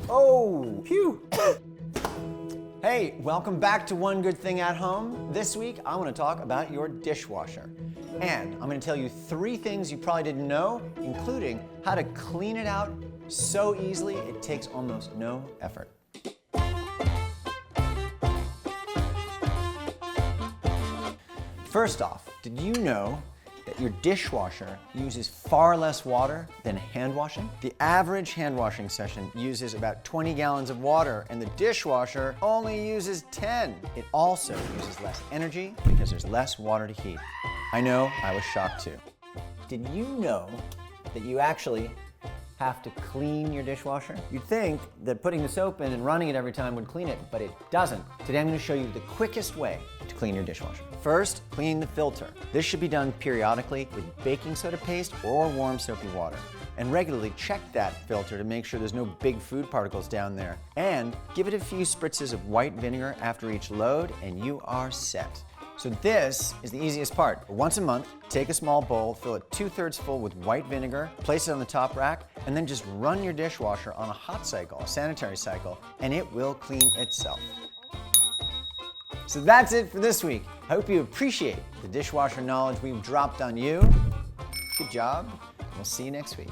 Oh, phew. Hey, welcome back to One Good Thing at Home. This week, I want to talk about your dishwasher. And I'm going to tell you 3 things you probably didn't know, including how to clean it out so easily it takes almost no effort. First off, did you know that your dishwasher uses far less water than hand washing? The average hand washing session uses about 20 gallons of water, and the dishwasher only uses 10. It also uses less energy because there's less water to heat. I know, I was shocked too. Did you know that you actually have to clean your dishwasher? You'd think that putting the soap in and running it every time would clean it, but it doesn't. Today I'm going to show you the quickest way to clean your dishwasher. First, clean the filter. This should be done periodically with baking soda paste or warm soapy water. And regularly check that filter to make sure there's no big food particles down there. And give it a few spritzes of white vinegar after each load and you are set. So this is the easiest part. Once a month, take a small bowl, fill it 2/3 full with white vinegar, place it on the top rack, and then just run your dishwasher on a hot cycle, a sanitary cycle, and it will clean itself. So that's it for this week. I hope you appreciate the dishwasher knowledge we've dropped on you. Good job. We'll see you next week.